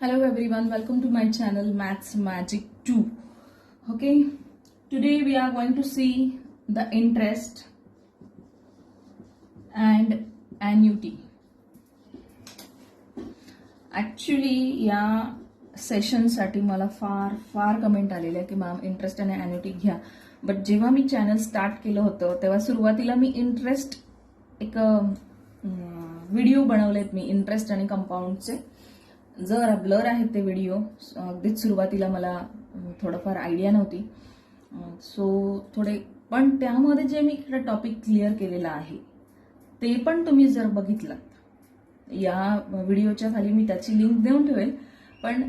Hello everyone, welcome to my channel Maths Magic 2. Okay, today we are going to see the interest and annuity. Actually या सेशनसाठी मला फार comment आलेल्या की ma'am interest आणि ॲन्युटी घ्या. But जेव्हा मी चॅनल स्टार्ट केलं होतं तेव्हा सुरुवातीला मी इंटरेस्ट एक व्हिडिओ बनवलेत मी इंटरेस्ट आणि कंपाऊंडचे. जर ब्लर आहेत ते व्हिडिओ, अगदीच सुरुवातीला मला थोडंफार आयडिया नव्हती, सो थोडे, पण त्यामध्ये जे मी इकडे टॉपिक क्लिअर केलेला आहे ते पण तुम्ही जर बघितलं, या व्हिडिओच्या खाली मी त्याची लिंक देऊन ठेवेल, पण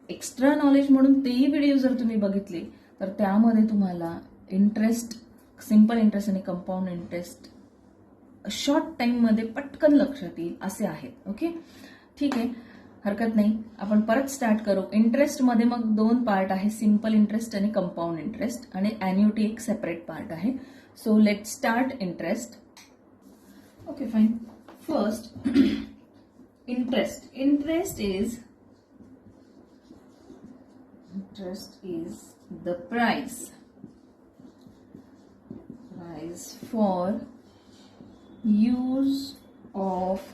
एक्स्ट्रा नॉलेज म्हणून तेही व्हिडिओ जर तुम्ही बघितले तर त्यामध्ये तुम्हाला इंटरेस्ट, सिम्पल इंटरेस्ट आणि कंपाऊंड इंटरेस्ट शॉर्ट टाइममध्ये पटकन लक्षात येईल असे आहेत. ओके, ठीक आहे, हरकत नाही. आपण परत स्टार्ट करू. इंटरेस्टमध्ये मग दोन पार्ट आहे, सिम्पल इंटरेस्ट आणि कंपाऊंड इंटरेस्ट, आणि ॲन्युटी एक सेपरेट पार्ट आहे. So let start interest. Okay fine. First interest. Interest is the price for use of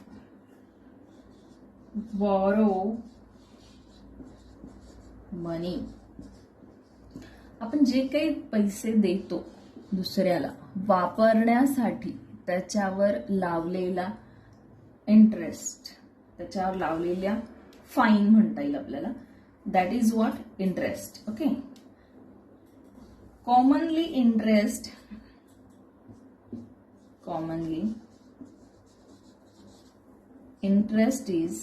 borrow money. आपण जे काही पैसे देतो दुसऱ्याला वापरण्यासाठी त्याच्यावर लावलेला इंटरेस्ट, त्याच्यावर लावलेल्या फाईन म्हणता येईल आपल्याला, that is what interest. Okay, commonly interest is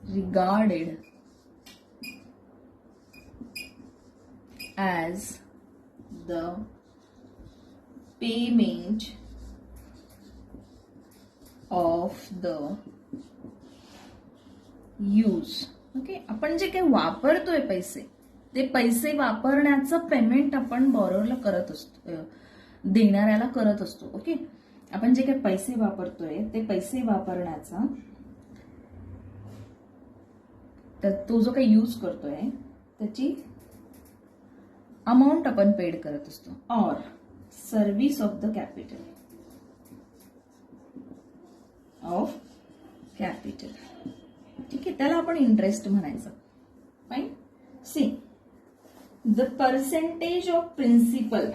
regarded as the payment of the use. Okay, आपण जे काही वापरतोय पैसे, ते पैसे वापरण्याचं पेमेंट आपण बॉरोअरला करत असतो, देणाऱ्याला करत असतो. ओके, आपण जे काही पैसे वापरतोय ते पैसे वापरण्याचा, तो जो काही यूज करतोय त्याची अमाऊंट आपण पेड करत असतो. Or service of the capital, ठीक आहे, त्याला आपण इंटरेस्ट म्हणायचं. Fine. See, the percentage of principal,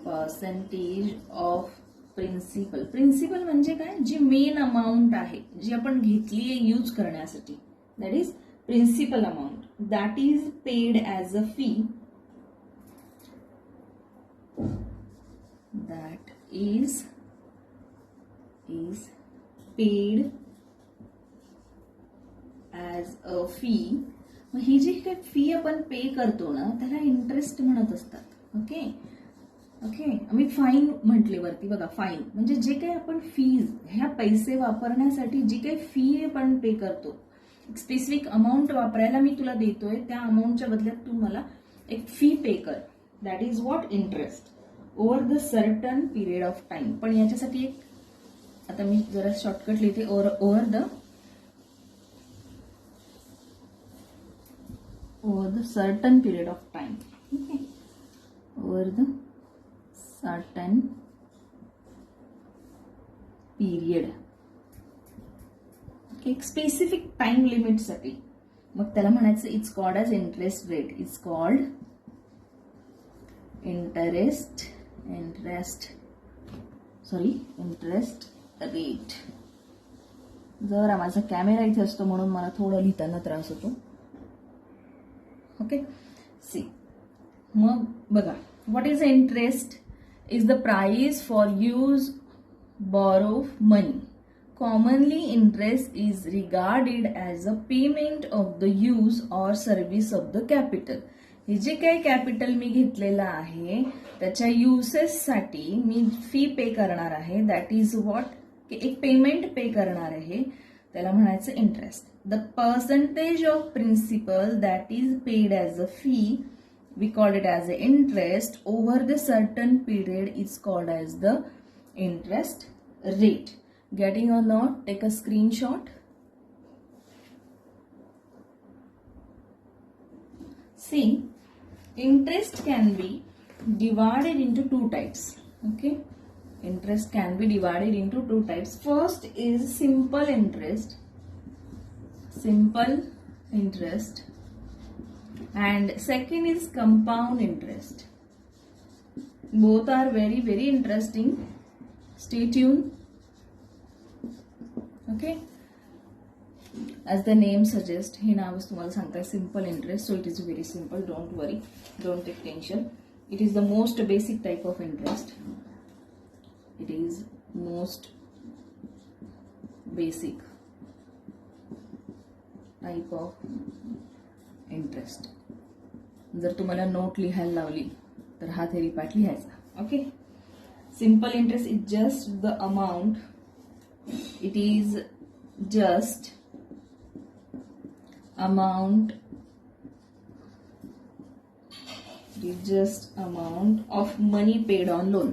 percentage of principal म्हणजे काय, जी मेन अमाऊंट आहे जी आपण घेतली आहे यूज करण्यासाठी, that is principal amount, that is paid as a fee, that is paid as a fee. ही जी काही फी आपण पे करतो ना त्याला इंटरेस्ट म्हणत असतात. ओके ओके, मी फाईन म्हटले वरती बघा. फाईन म्हणजे जे काही आपण फीज, ह्या पैसे वापरण्यासाठी जी काही फी आपण पे करतो, एक स्पेसिफिक अमाऊंट वापरायला मी तुला देतोय, त्या अमाऊंटच्या बदल्यात तू मला एक फी पे कर, that is what interest over the certain period of time. पण याच्यासाठी एक, आता मी जरा शॉर्टकट लिहिते, over the certain period of time. Okay, over the certain period. Okay, एक स्पेसिफिक टाइम लिमिट साठी मग त्याला म्हणायचं it's called as interest rate. It's called interest rate. जरा माझा कॅमेरा इथे असतो म्हणून मला थोडं लिहिताना त्रास होतो. ओके, सी, मग बघा, what is interest is the price for use borrow money. Commonly interest is regarded as a payment of the use or service of the capital. हे जे काही कॅपिटल मी घेतलेलं आहे त्याच्या युसेससाठी मी फी पे करणार आहे, दॅट इज व्हॉट, एक पेमेंट पे करणार आहे, त्याला म्हणायचं interest. The percentage of principal that is paid as a fee we called it as the interest over the certain period is called as the interest rate. Getting or not? Take a screenshot. See, interest can be divided into two types. Okay, interest can be divided into two types. First is simple interest, and second is compound interest. Both are very, very interesting. Stay tuned. Okay, as the name suggests, हे नावच तुम्हाला सांगताय simple interest, so it is very simple. Don't worry, don't take tension. It is the most basic type of interest. It is most basic type of interest. जर तुम्हाला note लिहायला लावली तर हा थेरी पार्ट लिहायचा. Okay, simple interest is just the amount, it is just amount of money paid on loan,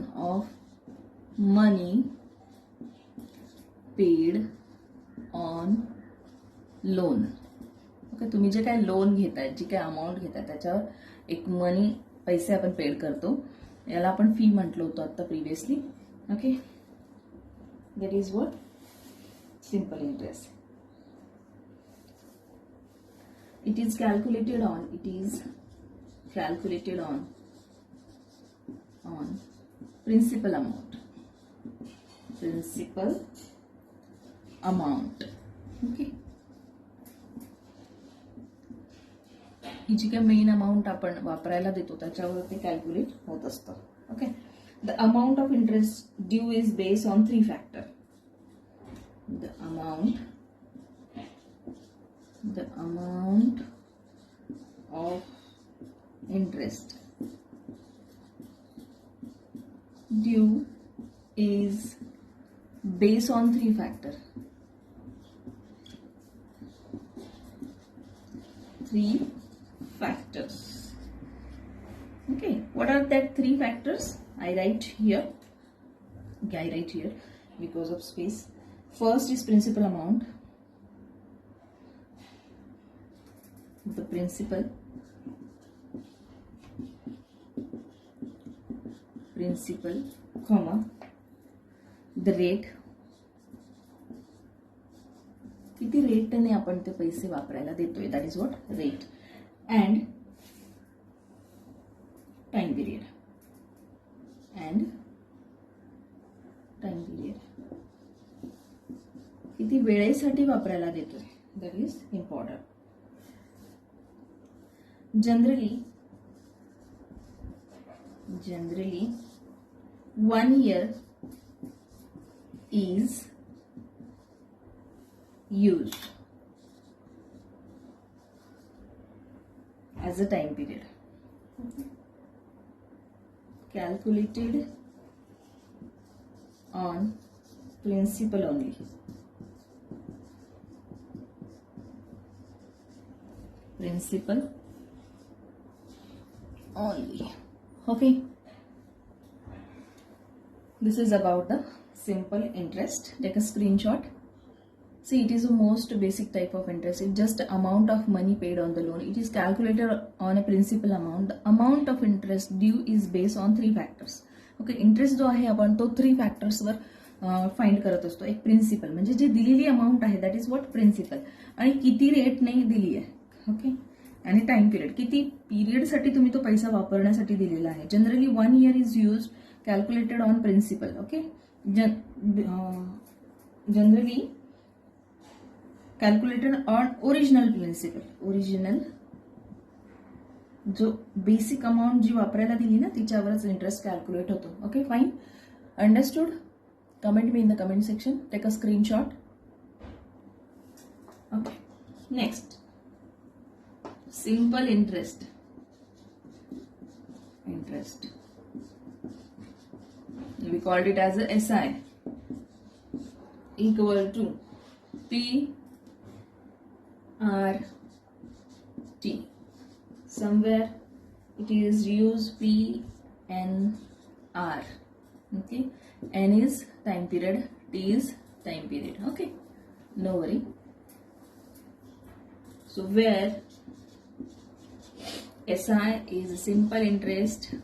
okay. तुम्ही जे काय लोन घेताय, जी काय अमाऊंट घेताय त्याच्यावर एक मनी, पैसे आपण पेड करतो, याला आपण फी म्हटलं होतं आता previously. Okay, that is what simple interest. It is calculated on principal amount. Okay, ही जी काय मेन अमाऊंट आपण वापरायला देतो त्याच्यावर ते कॅल्क्युलेट होत असतं. Okay, the amount of interest due is based on 3 factor. The amount of interest due is based on 3 factors. 3 factors. Okay, what are that 3 factors? I write here because of space. First is principal amount. The principal comma the rate, किती रेटने आपण ते पैसे वापरायला देतोय, that is what rate. And time period, किती वेळेसाठी वापरायला देतोय, that is important. Generally 1 year is used as a time period. Calculated on principal only. Principal only. Okay, this is about the simple interest. Take a screenshot. See, it is the most basic type of interest. It's just the amount of money paid on the loan. It is calculated on a principal amount. The amount of interest due is based on 3 factors. Okay, interest जो आहे आपण तो 3 factors वर find करत असतो. एक principal म्हणजे जी दिलेली अमाऊंट आहे, दॅट इज व्हॉट प्रिन्सिपल, आणि किती रेटने दिली आहे. ओके, आणि टाइम पिरियड, किती पिरियडसाठी तुम्ही तो पैसा वापरण्यासाठी दिलेला आहे. Generally 1 year is use, calculated on principal. Okay, generally calculated on original principal. Original जो बेसिक अमाऊंट जी वापरायला दिली ना तिच्यावरच इंटरेस्ट कॅल्क्युलेट होतो. Okay, fine, understood. Comment me in the comment section. Take a screenshot. Okay, next simple interest. We called it as a SI, equal to PRT. Somewhere it is use P, N, R. Okay, N is time period, T is time period. Okay, no worry. So where SI is simple interest,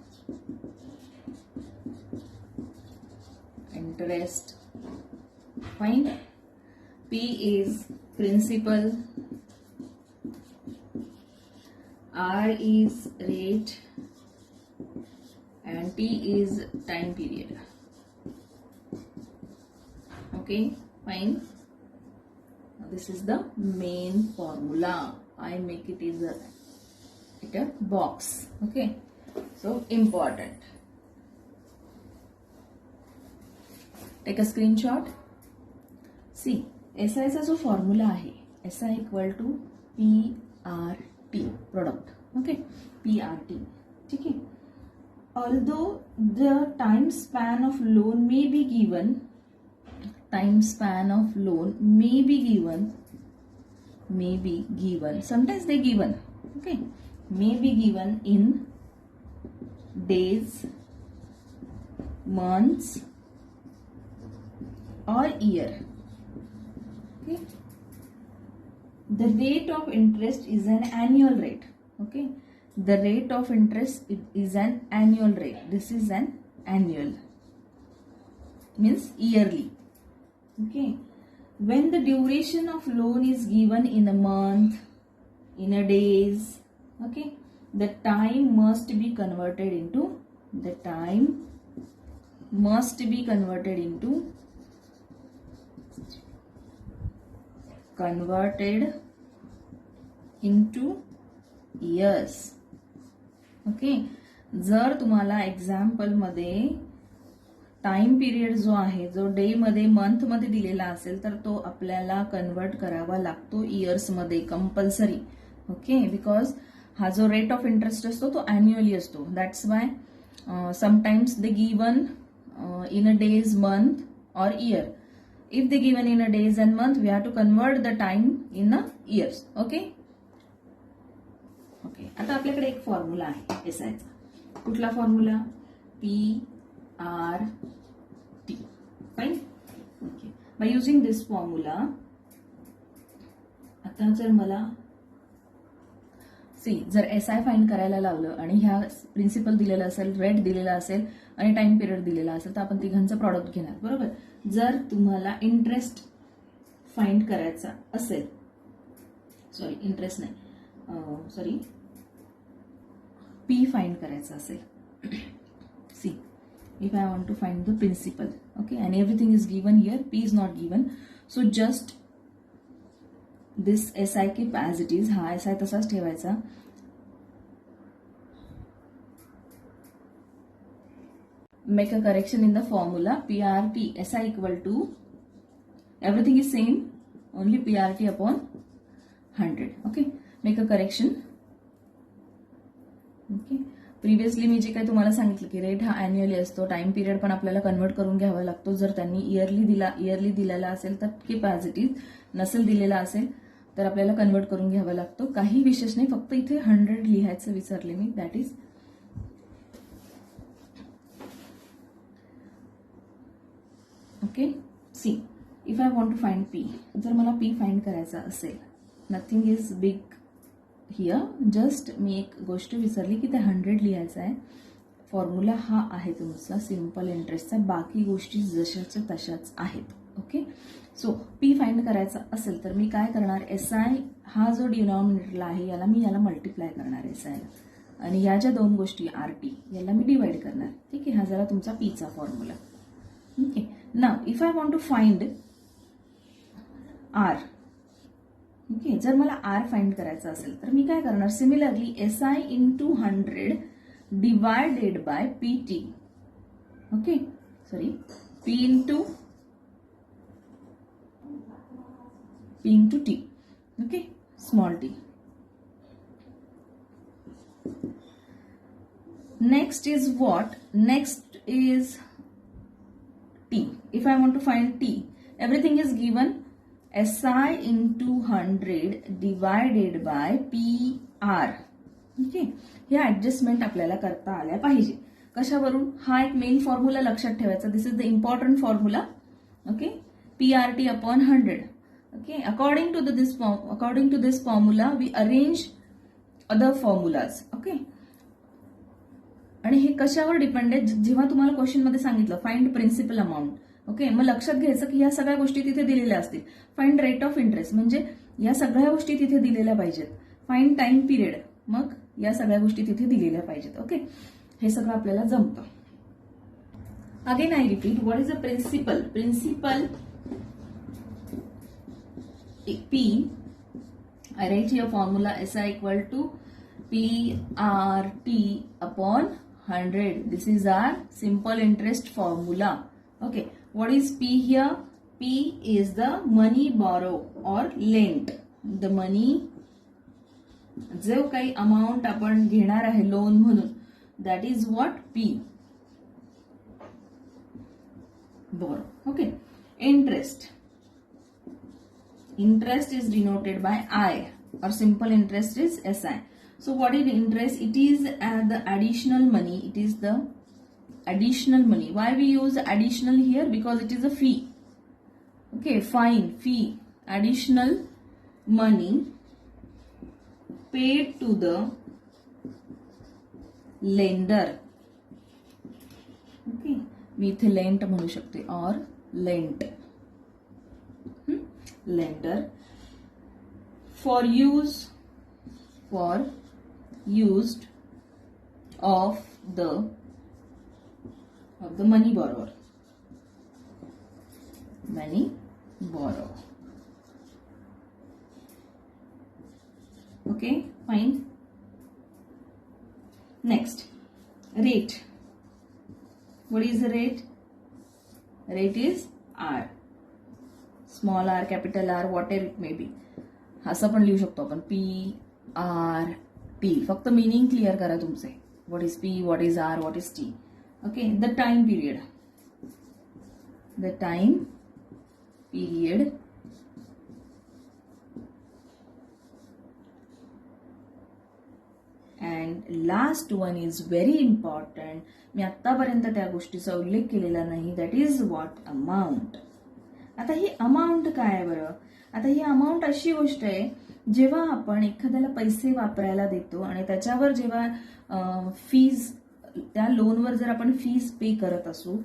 fine. P is principal, R is rate, and T is time period. Okay, fine. Now this is the main formula. I make it is a box. Okay, so important. Take a screenshot. See, SI चा जो formula आहे, SI equal to PRT product. Okay, PRT. ठीक है. Although the time span of loan may be given, sometimes they given, okay, may be given in days, months or year. Okay, the rate of interest is an annual rate. Okay, the rate of interest is an annual rate. This is an annual, means yearly. Okay, when the duration of loan is given in a month, in a days, okay, the time must be converted into years. Okay, जर तुम्हाला example मध्ये time period जो आहे, जो day मध्ये, month मध्ये दिलेला असेल, तर तो आपल्याला कन्वर्ट करावा लागतो इयर्स मध्ये कंपल्सरी. ओके, बिकॉज हा जो रेट ऑफ इंटरेस्ट असतो तो अॅन्युअली असतो. That's why sometimes they given in a days, month और year. If they given in a days and month, we have to convert the time in a years. Okay okay, आता आपल्याकडे एक formula आहे एसआयचा. कुठला formula? PRT. Fine. Okay, by using this formula, आता जर मला जर एसआय फाइंड करायला लावलं आणि ह्या प्रिन्सिपल दिलेला असेल, रेट दिलेला असेल आणि टाइम पिरियड दिलेला असेल, तर आपण तिघांचं प्रॉडक्ट घेणार. बरोबर. जर तुम्हाला इंटरेस्ट फाइंड करायचा असेल, सॉरी इंटरेस्ट नाही, सॉरी पी फाइंड करायचा असेल, C, if I want to find the principal, okay, and everything is given here, P is not given, so just this SI keep as it is. हा SI तसाच ठेवायचा. Make a correction in the formula. PRT SI equal to, everything is same, only PRT upon 100. Okay, make a correction. Okay, previously मी जे काही तुम्हाला सांगितलं की rate हा अॅन्युअली असतो, टाइम पिरियड पण आपल्याला कन्वर्ट करून घ्यावा लागतो. जर त्यांनी इयरली दिलेला असेल तर कीप ॲज इट इज, नसेल दिलेला असेल तर आपल्याला कन्वर्ट करून घ्यावा लागतो. काही विशेष नाही, फक्त इथे 100 लिहायचं विसरले मी. That is okay. See, if I want to find P, जर मला पी फाइंड करायचा असेल, nothing is big here, just मी एक गोष्ट विसरली की ते 100 लिहायचं आहे. फॉर्म्युला हा आहे तुमचा सिम्पल इंटरेस्टचा, बाकी गोष्टी जशाच्या तशाच आहेत. ओके, सो पी फाइंड करायचा असेल तर मी काय करणार, एसआय हा जो डिनॉमिनेटरला आहे याला मल्टिप्लाय करणार एसआयला, आणि या ज्या दोन गोष्टी आरटी याला मी डिवाइड करणार. ठीक आहे, हा जरा तुमचा पीचा formula. Okay, now if I want to find R, okay, जर मला आर फाइंड करायचा असेल तर मी काय करणार, similarly SI into 100 divided by PT. Okay, sorry, P into T. Okay, small T. Next is what? Next is T. If I want to find T, everything is given. SI into 100 divided by PR. Okay, ह्या adjustment आपल्याला करता आल्या पाहिजे. कशावरून? हा एक main formula लक्षात ठेवायचा. This is the important formula. Okay, PRT upon 100. Okay, according to this formula we arrange other formulas. Okay, आणि हे कशावर डिपेंड आहे? जेव्हा तुम्हाला क्वेश्चन मध्ये सांगितलं फाइंड प्रिन्सिपल अमाऊंट, ओके, मग लक्षात घ्यायचं की या सगळ्या गोष्टी तिथे दिलेल्या असतील. फाइंड रेट ऑफ इंटरेस्ट, म्हणजे या सगळ्या गोष्टी तिथे दिलेल्या पाहिजेत. फाइंड टाइम पिरियड, मग या सगळ्या गोष्टी तिथे दिलेल्या पाहिजेत. ओके, हे सगळं आपल्याला जमतं. Again I repeat, what is a principal? Principal P, I write here formula SI equal to PRT upon 100. This is our simple interest formula. Okay, what is P here? P is the money borrow or lent. The money, जो काही amount आपण घेणार आहे loan म्हणून, that is what P. borrow. Okay, interest. Interest is denoted by I, or simple interest is SI. So what is interest? It is the additional money. It is the additional money. Why we use additional here? Because it is a fee. Okay, fine, fee. Additional money paid to the lender. Okay, मी इथे lent म्हणू शकते, or lent. Lender for used of the money borrower. Money borrower. Okay, fine. Next, rate. What is the rate? Rate is R. Small R, capital R, whatever it may be, असं पण लिहू शकतो आपण. PRT. फक्त meaning clear करा तुमचे. What is P, what is R, what is T. Okay, the time period. The time period and last one is very important. मी आतापर्यंत त्या गोष्टीचा उल्लेख केलेला नाही. That is what? अमाऊंट. आता ही अमाऊंट काय आहे बरं? आता ही अमाऊंट अशी गोष्ट आहे, जेव्हा आपण एखाद्याला पैसे वापरायला देतो आणि त्याच्यावर जेव्हा फीज, त्या लोनवर जर आपण फीज पे करत असू,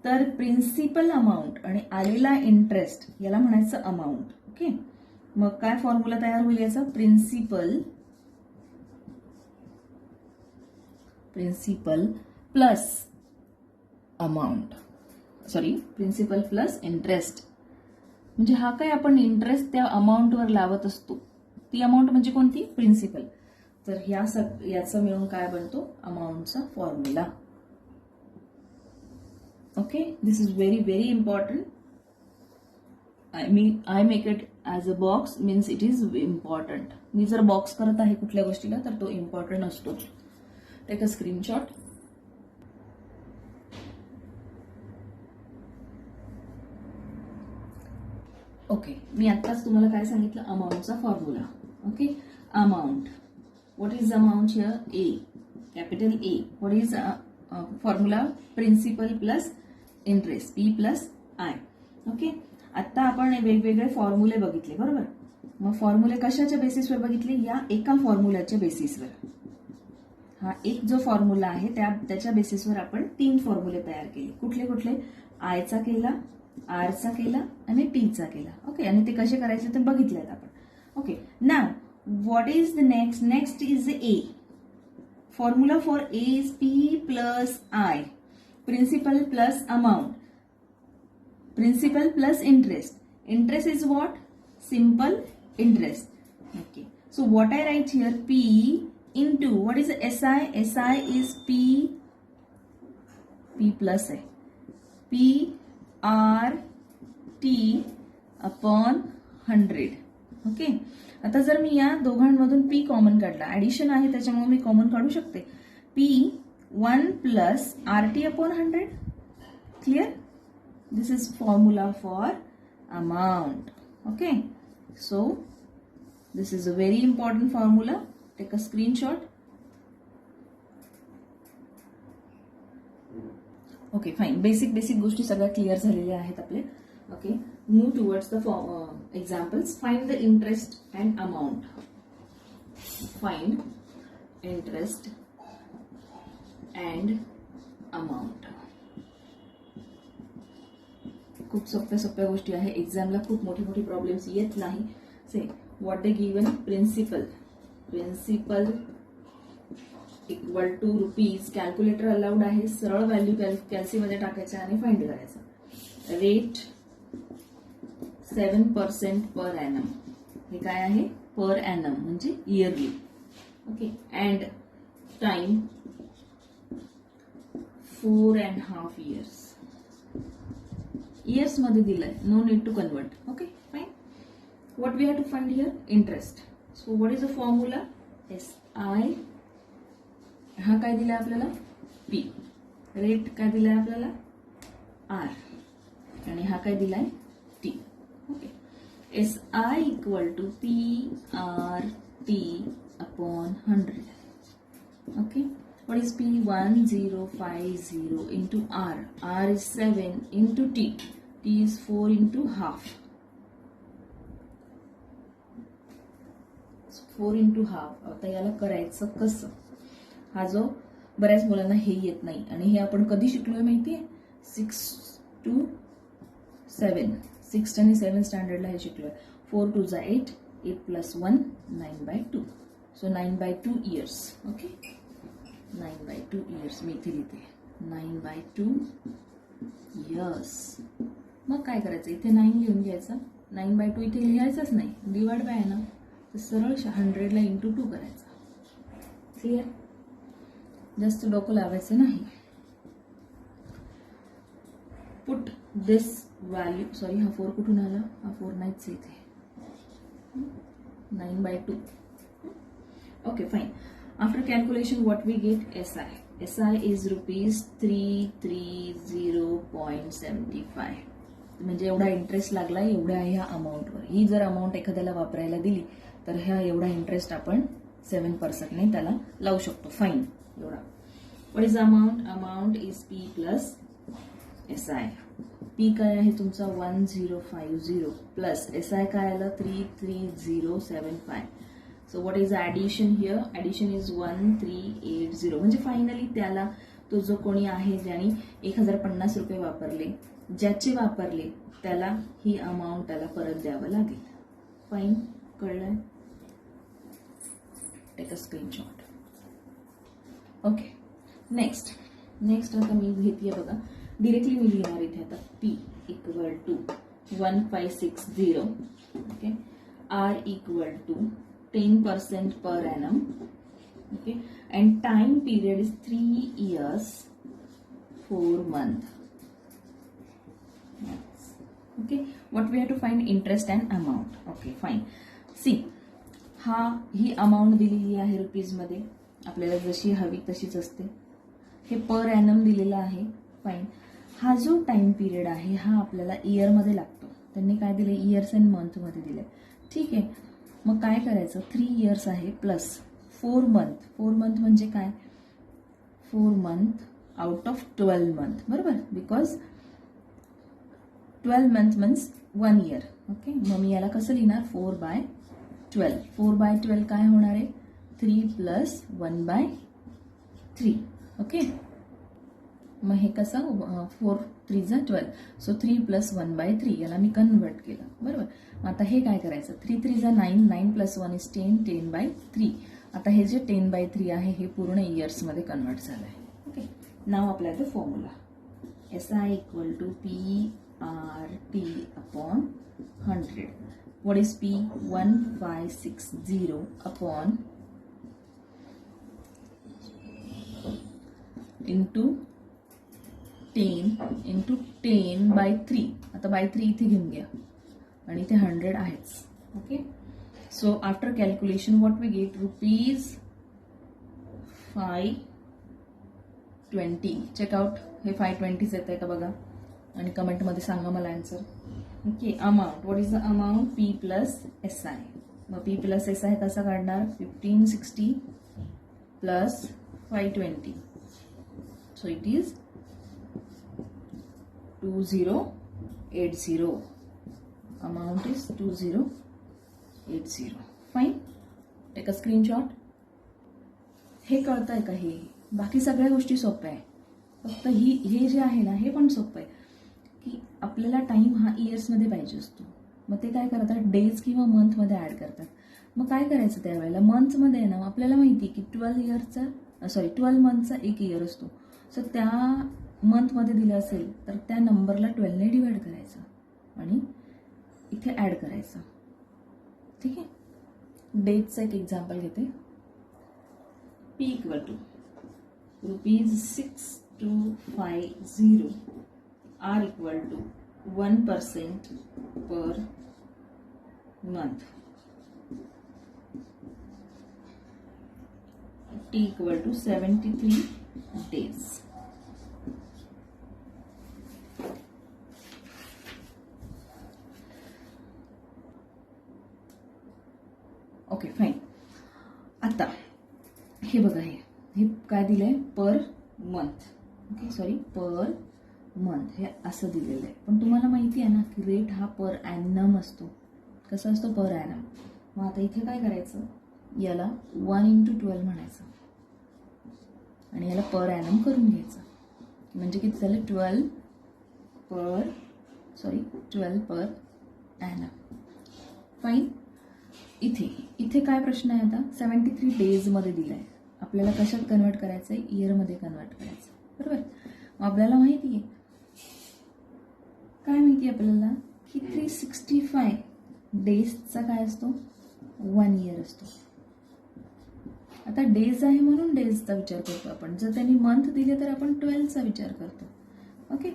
तर प्रिन्सिपल अमाऊंट आणि आलेला इंटरेस्ट याला म्हणायचं अमाऊंट. ओके, मग काय फॉर्म्युला तयार होईल याचा? Principal plus amount, sorry, principal plus interest. म्हणजे हा काय आपण इंटरेस्ट त्या अमाऊंटवर लावत असतो, ती अमाऊंट म्हणजे कोणती? प्रिन्सिपल. तर याचा मिळून काय बनतो? अमाऊंटचा formula. Okay, this is very very important. I make it as a box, means it is important. मी जर बॉक्स करत आहे कुठल्या गोष्टीला तर तो इम्पॉर्टंट असतो. Take a screenshot. ओके, मी आत्ताच तुम्हाला काय सांगितलं? अमाऊंटचा formula. Okay, amount. What is amount here? A, capital A. What is formula? Principal plus interest, P plus I. Okay, आता आपण वेगवेगळे फॉर्म्युले बघितले, बरोबर? मग फॉर्म्युले कशाच्या बेसिसवर बघितले? या एका फॉर्म्युल्याच्या बेसिसवर. हा एक जो फॉर्म्युला आहे त्याच्या बेसिसवर आपण 3 फॉर्म्युले तयार केले. कुठले कुठले? आयचा केला, आरचा केला आणि टीचा केला. ओके, आणि ते कसे करायचे ते बघितलेत आपण. Okay, now what is the next? Next is A. Formula for A is P plus I. Principal plus amount. Principal plus interest. Interest is what? Simple interest. Okay, so what I write here? P into what is SI? SI is P plus है, PRT upon 100. Okay, आता जर मी या दोघांमधून P common काढला, addition आहे त्याच्यामुळे मी common काढू शकते. P1 plus RT upon 100. Clear? This is formula for amount. Okay, so this is a very important formula. Take a screenshot. Okay fine. Basic गोष्टी सगळ्या क्लिअर झालेल्या आहेत आपल्या. Okay, move towards the examples. Find the interest and amount. Find interest and amount. खूप सोप्या गोष्टी आहे. एक्झामला खूप मोठी प्रॉब्लेम्स येत नाही. Say what the given principal equal to rupees. Calculator allowed आहे. सरळ व्हॅल्यू कॅल्सीमध्ये टाकायचं आणि फाइंड करायचं. Rate 7% per annum. हे काय आहे? पर ॲनम म्हणजे yearly. Okay, and time 4.5 years. Years मध्ये दिलंय. No need to convert. Okay fine. What we have to find here? Interest. So what is the formula? SI. हा काय दिलाय आपल्याला? P. रेट काय दिलाय आपल्याला? R. आणि हा काय दिलाय? T. Okay, SI equal to PRT upon 100. Okay, what is P? 1050 into R. R is 7 into T. T is 4 into half. 4 into half. आता याला करायचं कसं? हा जो बऱ्याच मुलांना हे येत नाही आणि हे आपण कधी शिकलोय माहितीये? 6 to 7. 6 आणि 7 स्टँडर्डला हे शिकलोय. 4 2 जा 8. 8 plus 1 9/2. So 9/2 years. Okay, 9/2 years. मी इथे लिहिते 9/2 years. मग काय करायचं? इथे 9 लिहून घ्यायचं. 9/2 इथे लिहायचंच नाही. डिवाइड बाय आहे ना, तर सरळ 100 ला इंटू 2 करायचं. क्लिअर? जास्त डोकं लावायचं नाही. पुट दिस व्हॅल्यू. सॉरी, हा 4 कुठून आला? हा 4 नाहीच इथे. 9/2. Okay fine. After calculation, what we get? SI. SI is rupees 330.75. म्हणजे एवढा इंटरेस्ट लागला एवढ्या ह्या अमाऊंटवर. ही जर अमाऊंट एखाद्याला वापरायला दिली तर ह्या एवढा इंटरेस्ट आपण 7% त्याला लावू शकतो. फाईन. एवढा. What is amount? Amount is P plus SI. P काय आहे तुमचा? 1050 प्लस SI काय आलं? 33075. So what is the addition here? Addition is 1380. म्हणजे फायनली त्याला तो जो कोणी आहे ज्याने 1050 रुपये वापरले, ज्याचे वापरले त्याला ही अमाऊंट त्याला परत द्यावं लागेल. फाईन. कळलंय? Take a screenshot. Okay, next आता मी घेतेय बघा. डिरेक्टली मी लिहिणार इथे आता P equal to 1560. Okay, R equal to 10% per annum. Okay, and time period is 3 years 4 months. Yes. Okay, what we have to find? Interest and amount. Okay fine. See, he amount दिलेली आहे rupees मध्ये. आपल्याला जशी हवी तशीच असते. हे per annum दिलेलं आहे. फाईन. हा जो टाइम पिरियड आहे हा आपल्याला इयर मध्ये लागतो. त्यांनी काय दिले? इयर्स अँड मंथ मध्ये दिले. ठीक आहे, मग काय करायचं? 3 years आहे प्लस 4 month. 4 month म्हणजे काय? 4 month आउट ऑफ 12 month. बरोबर, because 12 month means 1 year. Okay, मग मी याला कसं लिहिणार? 4/12. 4/12 काय होणार आहे? 3 प्लस 1/3. ओके, मग हे कसं? 4 3 जा 12. सो 3 प्लस 1/3 याला मी कन्वर्ट केलं. बरोबर, आता हे काय करायचं? 3 3 जा 9. 9 प्लस 1 इज 10. 10/3. आता हे जे 10/3 आहे हे पूर्ण इयर्स मध्ये कन्वर्ट झालंय. Okay, now apply the formula. SI equal to PRT upon 100. What is P? 1560 upon into 10 into 10/3. आता बाय 3 इथे घेऊन घ्या आणि ते 100 आहेच. Okay, so after calculation what we get? Rupees 520. Check out. हे 520 येत आहे का बघा आणि कमेंटमध्ये सांगा मला answer. Okay, amount. What is the amount? P plus SI. मग P प्लस SI कसा काढणार? 1560 plus 520. So it is 2080. Amount is 2080. Fine. Take a screenshot. हे कळतंय का? हे बाकी सगळ्या गोष्टी सोप्या आहे, फक्त हे जे आहे ना हे पण सोपं आहे की आपल्याला टाइम हा इयर्समध्ये पाहिजे असतो. मग ते काय करतात, डेज किंवा मंथमध्ये ॲड करतात. मग काय करायचं त्यावेळेला, मंथमध्ये आहे ना आपल्याला माहिती की 12 मंथचा एक इयर असतो. सो त्या मंथमध्ये दिलं असेल तर त्या नंबरला 12ने डिवाइड करायचं आणि इथे ॲड करायचं. ठीक आहे. डेटचं एक एक्झाम्पल घेते. P equal to ₹6250, R equal to 1% per month, T equal to 73 days. Okay fine. आता हे बघा, हे काय दिलंय, per month. Okay sorry, per month हे असं दिलेलं आहे. पण तुम्हाला माहिती आहे ना की रेट हा पर ॲनम असतो. कसा असतो, पर ॲनम. मग आता इथे काय करायचं, याला 1x12 म्हणायचं आणि याला पर ॲनम करून घ्यायचं. म्हणजे किती झालं, 12 पर ॲनम. फाईन. इथे काय प्रश्न आहे आता, 73 डेजमध्ये दिला आहे. आपल्याला कशात कन्वर्ट करायचं आहे, इयरमध्ये कन्वर्ट करायचं. बरोबर. मग आपल्याला माहिती आहे, काय माहिती आहे आपल्याला की 365 डेजचा काय असतो, 1 इयर असतो. आता डेज आहे म्हणून डेजचा विचार करतो आपण. जर त्यांनी मंथ दिले तर आपण 12चा विचार करतो. ओके.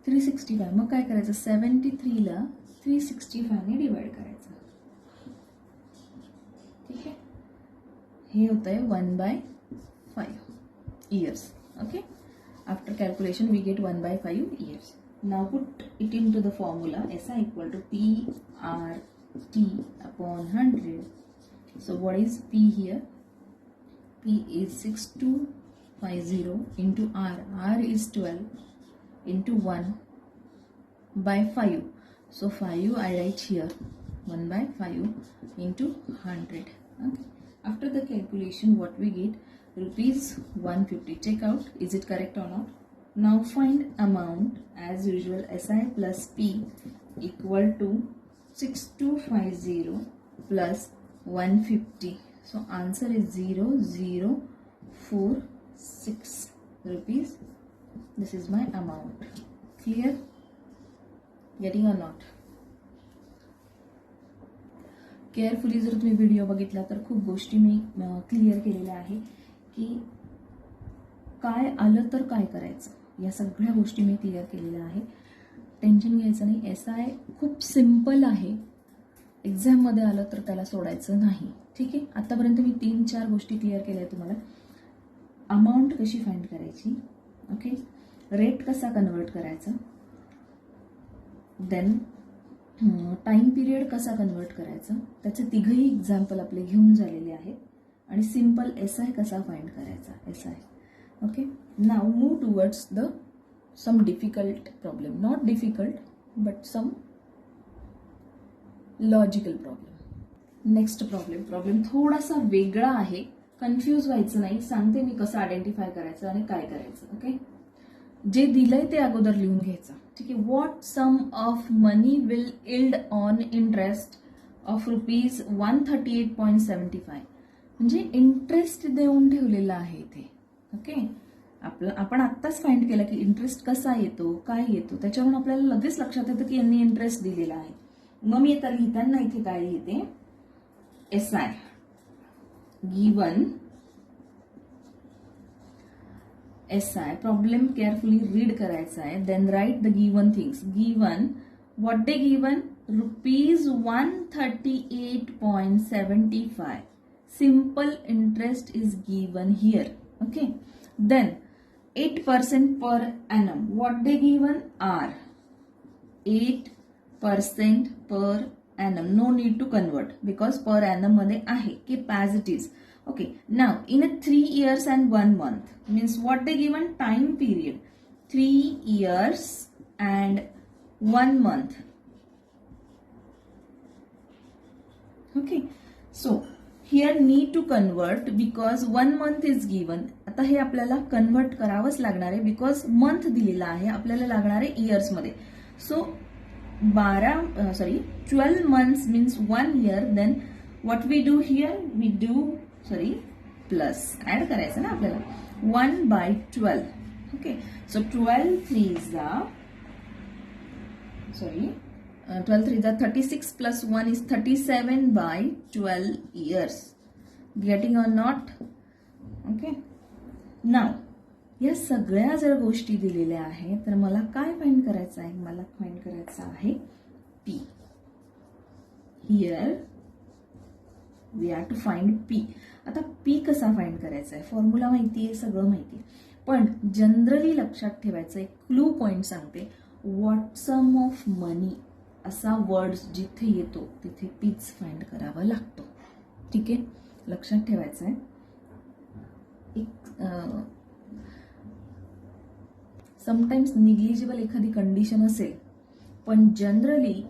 365. मग काय करायचं, 73ला 365ने डिवाइड करायचं. ठीक आहे. हे होतं आहे 1/5 years. Okay. After calculation we get 1/5 years. Now put it into the formula. SI equal to PRT upon 100. So what is P here? P is 6250 into R. R is 12 into 1/5. So 5 I write here. 1/5 into 100. Okay. After the calculation, what we get, ₹150. Check out, is it correct or not? Now find amount. As usual, SI plus P equal to 6250 plus 150. So answer is 0046 rupees. This is my amount. Clear? Getting or not? Carefully जर तुम्ही video बघितला तर खूप गोष्टी मी clear केलेल्या आहे की काय आलं तर काय करायचं, या सगळ्या गोष्टी मी क्लिअर केलेल्या आहे. टेन्शन घ्यायचं नाही. SI खूप सिम्पल आहे. एक्झाममध्ये आलं तर त्याला सोडायचं नाही. ठीक आहे. आतापर्यंत मी 3-4 गोष्टी क्लिअर केल्या आहेत तुम्हाला. अमाऊंट कशी फाइंड करायची, ओके, रेट कसा कन्वर्ट करायचा, देन टाइम पिरियड कसा कन्वर्ट करायचा, त्याचे तिघही एक्झाम्पल आपले घेऊन झालेले आहेत. आणि सिम्पल SI कसा फाइंड करायचा, SI. Okay. Now move towards the some difficult problem. Not difficult but some logical problem. Next problem थोडासा वेगळा आहे. कन्फ्यूज व्हायचं नाही. सांगते मी कसं आयडेंटिफाय करायचं आणि काय करायचं. ओके. जे दिलंय ते अगोदर लिहून घ्यायचं. ठीक आहे. What sum of money will yield on interest of ₹138.75. म्हणजे इंटरेस्ट देऊन ठेवलेला आहे इथे. ओके. आपण आत्ताच फाइंड केलं की इंटरेस्ट कसा येतो, काय येतो, त्याच्यावरून आपल्याला लगेच लक्षात येतं की यांनी इंटरेस्ट दिलेला आहे. मग मी आता लिहिताना इथे काय लिहिते, SI given SI. Problem carefully read करायचा आहे. Then write the given things. Given what they given, ₹138.75. Simple interest is given here. Okay. Then 8% per annum. What they given are 8% per annum. No need to convert because per annum मध्ये आहे. Keep as it is. Okay. Now in a 3 years and 1 month means what they given time period 3 years and 1 month. Okay, so here need to convert because 1 month is given. आता हे आपल्याला convert करावंच लागणार आहे because month दिलेला आहे, आपल्याला लागणार आहे इयर्स मध्ये. So 12 months means 1 year. Then what we do here, we do plus add करायचं ना आपल्याला 1/12. Okay, so 12 3s are 36 plus 1 is 37/12 years. Getting or not? Okay. Now, या सगळ्या जर गोष्टी दिलेल्या आहेत तर मला काय फाइंड करायचं आहे? मला फाइंड करायचं आहे P. Here we have to find P. आता P कसा फाइंड करायचा आहे? फॉर्म्युला माहिती आहे, सगळं माहिती आहे, पण जनरली लक्षात ठेवायचं एक क्लू पॉइंट सांगते. व्हॉट सम ऑफ मनी असा वर्ड जिथे येतो तिथे पीच फाइंड करावा लागतो. ठीक आहे, लक्षात ठेवायचं आहे. समटाइम्स निग्लिजिबल एखादी कंडिशन असेल पण जनरली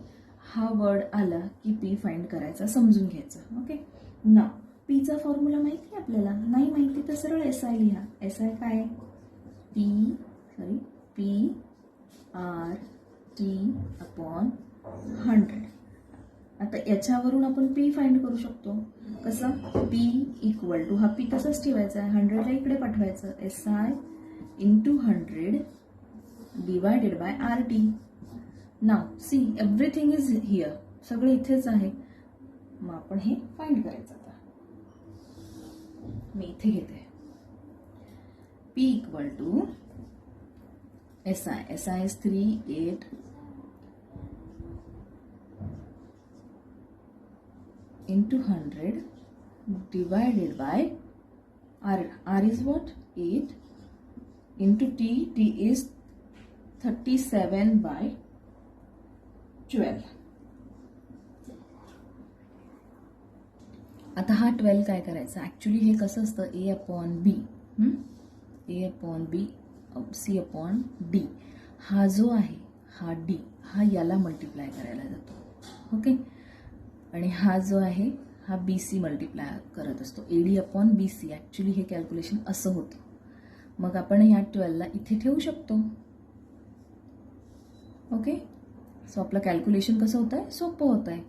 हा वर्ड आला की पी फाइंड करायचा, समजून घ्यायचं. ओके, ना पीचा फॉर्म्युला माहिती आहे आपल्याला? नाही माहिती तर सरळ SI लिहा. SI काय? P/RT/100. आता याच्यावरून आपण P फाइंड करू शकतो. कसं? P इक्वल टू, हा P तसंच ठेवायचा आहे, 100ला इकडे पाठवायचं. SI into 100 divided by RT. Now see everything is here, सगळं इथेच आहे. मग आपण हे फाइंड करायचं. आता मी इथे घेते P equal to SI. SI is 38 into 100 divided by R. R is what? 8 into T. T is 37/12. आता हा 12 काय करायचा? ऍक्च्युली हे कसं असतं? A/B, A/B, C/D. हा जो आहे हा D, हा याला मल्टिप्लाय करायला जातो. ओके, आणि हा जो आहे हा BC मल्टिप्लाय करत असतो. AD/BC. ऍक्च्युली हे कॅल्क्युलेशन असं होतं. मग आपण या 12ला इथे ठेवू शकतो. ओके, सो आपलं कॅल्क्युलेशन कसं होत आहे? सोपं होत आहे.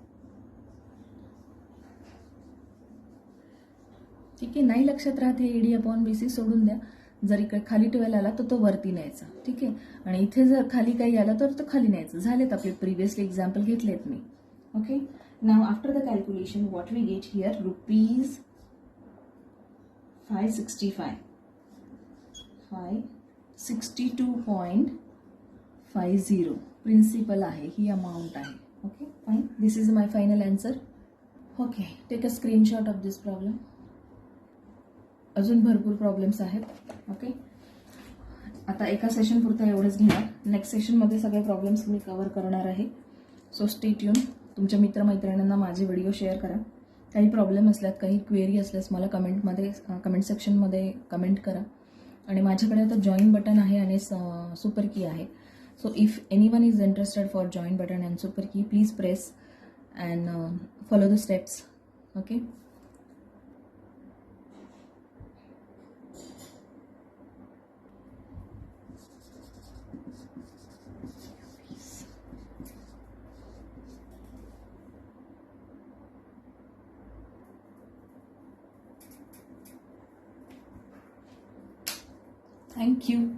ठीक आहे, नाही लक्षात राहत हे AD/BC सोडून द्या. जर इकडे खाली 12 आला तर तो वरती न्यायचा. ठीक आहे, आणि इथे जर खाली काही आला तर तो खाली न्यायचं. झालेत आपले प्रिव्हियसली एक्झाम्पल घेतलेत मी. Okay, now after the calculation what we get here, ₹562.50 principal आहे, ही अमाऊंट आहे. Okay, fine. This is my final answer. Okay, take a screenshot of this problem. अजून भरपूर प्रॉब्लेम्स आहेत. ओके, आता एका सेशन पुरता एवढंच घेणार. नेक्स्ट सेशनमध्ये सगळे प्रॉब्लेम्स मी कव्हर करणार आहे. So stay tune. तुमच्या मित्रमैत्रिणींना माझे व्हिडिओ शेअर करा. काही प्रॉब्लेम असल्यात, काही क्वेरी असल्यास मला कमेंट सेक्शनमध्ये कमेंट करा. आणि माझ्याकडे आता जॉईन बटन आहे आणि सुपर की आहे. So if anyone is interested for join button and super key, please press and follow the steps. Okay,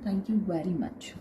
Thank you very much.